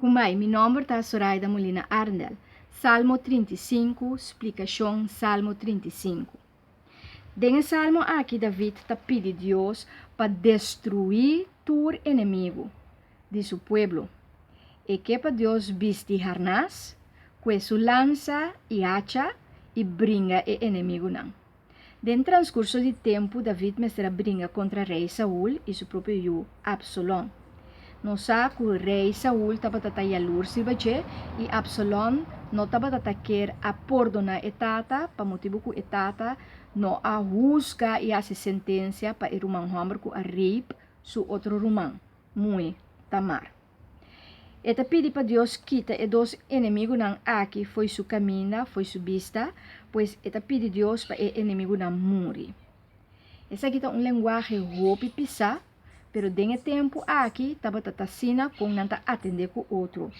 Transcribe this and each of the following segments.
Kumai, mi nome é Zoraida Molina Arndel. Salmo 35, explicação Salmo 35. Dentro Salmo aqui, David está pedindo a Deus para destruir todo inimigo de seu povo. E que para Deus viste harnas, com sua lança e hacha e brinca o inimigo não. Dentro do transcurso de tempo, David mestra brinca contra o rei Saul e seu próprio filho Absalom. No sa que o rei Saul estava tatayalur si bache e Absalom não estava quer a perdonar etata para motivo que etata não a juzga e a sentença para o rumão homem que a rape su outro rumão, muito Tamar. Eta pedi para Deus quita e dos inimigos não aqui foi su caminho, foi su vista, pois eta pedi Deus para o inimigo não morrer. Essa aqui é linguagem roupa e pisar, pero dentro tempo aqui estava tatasina com não atender com outro.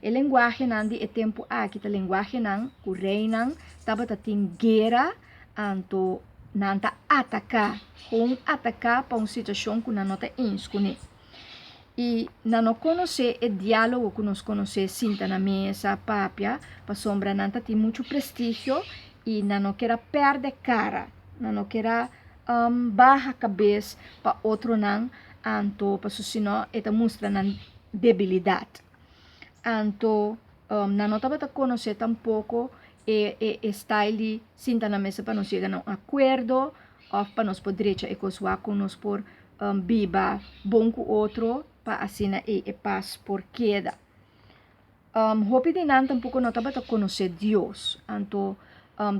A linguagem não de tempo aqui a linguagem não o rei não estava tatin guerra anto não atacar para uma situação que não está inscone. E não conhece o diálogo que nós conhecemos sinta na mesa, papia, para sombra não tem muito prestígio e não quer perder cara, não quer baixar a cabeça para outro não, anto para senão eta mostra na debilidade. Anto não estava a conhecer tampouco e style sinta na mesa para nós chegar a um acordo ou para nós poder e coisa com nós por biba bom com outro para assim e paz por queda. Hopi de nan tampouco não estava a conhecer Deus. Anto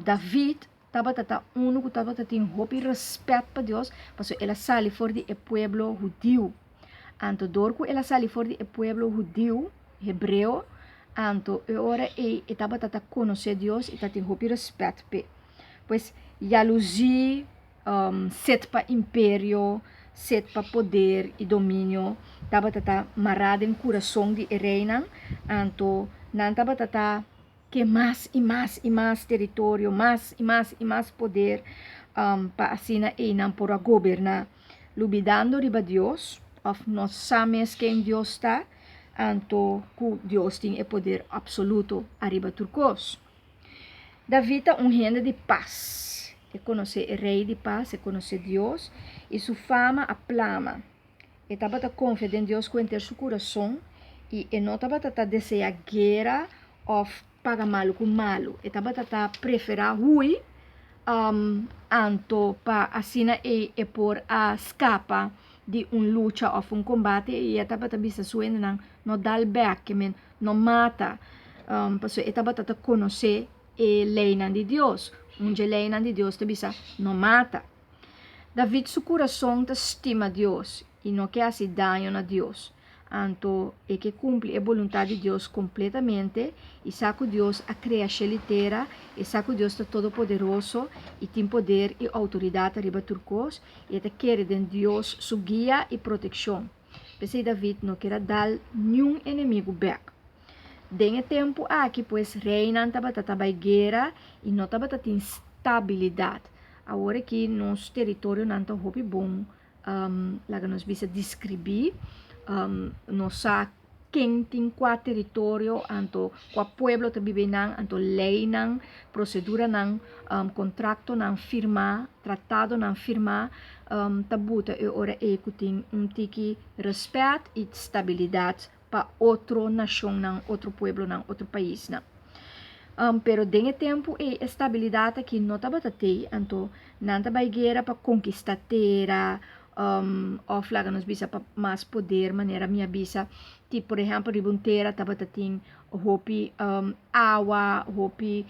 David estava a único estava a ter hopi respeito para Deus, porque ela sali fora do povo judeu. Anto dorco ela sali fora do povo judeu, hebreu, anto ora estava a conhecer Deus e estava a ter hopi respeito pe. Pois jalousia, set para império, set para poder e domínio, estava a marrado em coração de reina, anto não estava a que mais e mais território, mais e mais poder para assim e não por governar, lubidando riba Deus, of nós sabemos quem Deus está, anto que Deus tem o poder absoluto arriba turcos. David é gente de paz, e conhece o rei de paz, e conhece Deus, e sua fama aplama. E estava a confiar em Deus com seu coração, e não estava a desejar guerra ou pagar malo com malo. E estava a preferir ruim, anto para assim e por a escapa de luta ou combate, e estava a vista sua não dá back, não mata, porque estava a conhecer a lei de Deus. Onde a lei de Deus te não mata. David, seu coração estima Deus e não quer fazer dano a Deus. Anto é que cumpre a vontade de Deus completamente e sabe que Deus a criação inteira e sabe que Deus é todo poderoso e tem poder e autoridade arriba turcos e te quer de Deus sua guia e proteção. Porque David não quer dar nenhum inimigo back. Dentro tempo aqui, pois, reina estava a guerra e não estava a instabilidade. Agora que nosso território não está bom, lá que nós vamos descrever, nós sabemos quem tem qual território, anto qual pueblo te vive não, anto lei não, procedura não, contrato não firmar, tratado não firmar, tabuta e ora que tem tiki respeito e estabilidade para outra nação não, outro pueblo não, outro país não. Pero dentro tempo e estabilidade que não estava a ter, então não estava guerra para conquistar terra, ou flaga nos bisa para mais poder, maneira minha bisa, tipo por exemplo ribunteira estava a ter hopi água, hopi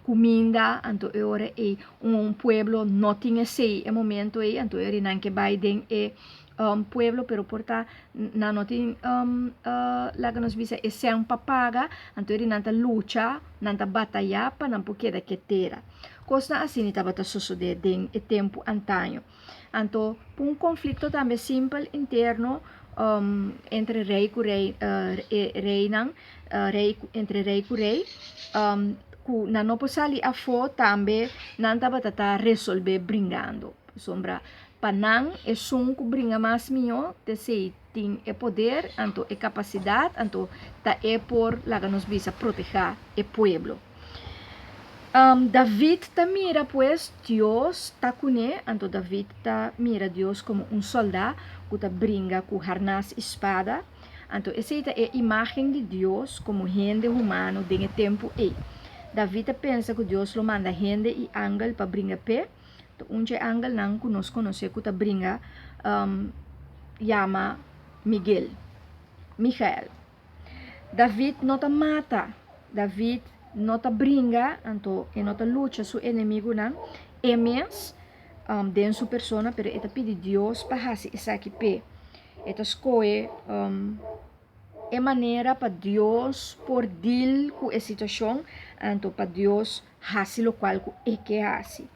comida, então agora é pueblo não tinha sei, é momento aí, então ele não que vai dentro pueblo, pero porta não tem lá que nos bisa é sem papaga, então ele não luta, não batalha para não porque da que terra. Coisa assim estava a suceder dentro tempo antanho. Então, um conflito também simples interno entre rei e rei, entre rei e rei, que não pode sair a fora também não estava a resolver brincando. Sombra, panang é som que brinca mais minho, te sei tem o poder, anto a capacidade, anto ta é por laga nos bisa proteger o pueblo. David ta mira pues Dios ta cune, anto David ta mira Dios como un soldado que ta brinca com harnas espada, anto essa é a imagem de Deus como gente humano de tempo e David pensa que Deus lo manda gente e ángel para brincar pé, então onde ángel não conosco que ta brinca chama Michael. David não ta mata, David não ta brinca, então e não ta luta su inimigo não, é mesmo den su persona, pero eta pede Deus para fazer isso aqui pé, eta escolhe é maneira para Deus por deal com a situação, então para Deus fazer o qual é que hace.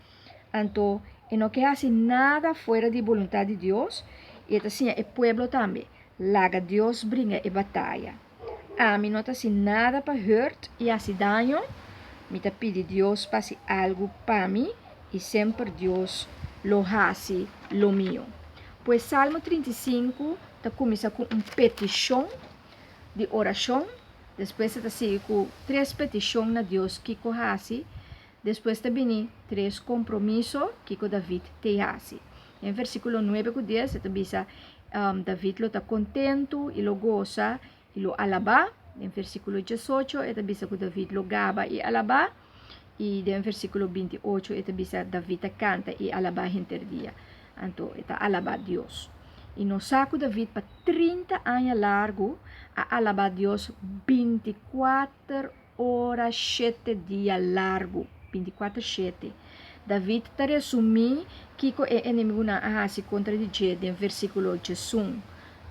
Então, e não que hace nada fora de vontade de Deus, e assim o pueblo também. Laga Deus brinca a batalha. A mim não tá assim nada para hurt e hace daño, me tá pede Deus para fazer algo para mim e sempre Deus lo hace lo mío. Pois Salmo 35 tá começa com petição de oração, depois está sigue com 3 petições na Deus que hace, depois também 3 compromissos que David te hace. Em versículo 9 e 10, está bisa David lo está contento e lo goza e lo alaba. Em versículo 18, está bisa que David lo gaba e alaba. E em versículo 28, está bisa David canta e alaba interdia. Então, está alaba Deus. E no saco David para 30 anos largo a alabar Deus 24 horas 7 dias largo 24/7. David está resumindo que o inimigo não se contradiz em versículo 1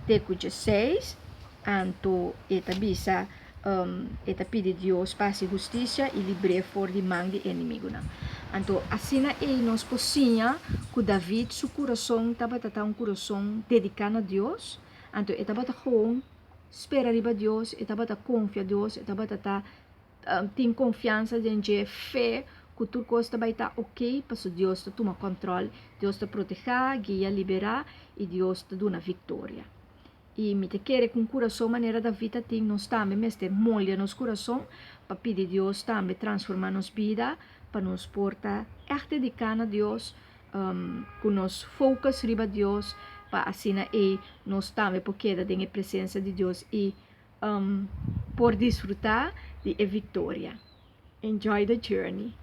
até 16, então eta bisa eta pede Deus paz e justiça e livre for de mão de inimigo não. Então assim é nos possível que David seu coração estava um coração dedicado a Deus, então eta bata com espera riba Deus, eta bata confia Deus, eta bata tem confiança de fé que tudo coisa vai estar ok, para Deus te toma controle, Deus te proteger, guia, liberar e Deus te dá uma vitória. E me te quer com coração maneira da vida tem nós também, mas te molha nos coração para pedir Deus também transformar nos vida, para nos portar echt dedicar a Deus, com nos focus riba Deus, para assim e nós também porque da tem a presença de Deus e por desfrutar de a vitória. Enjoy the journey.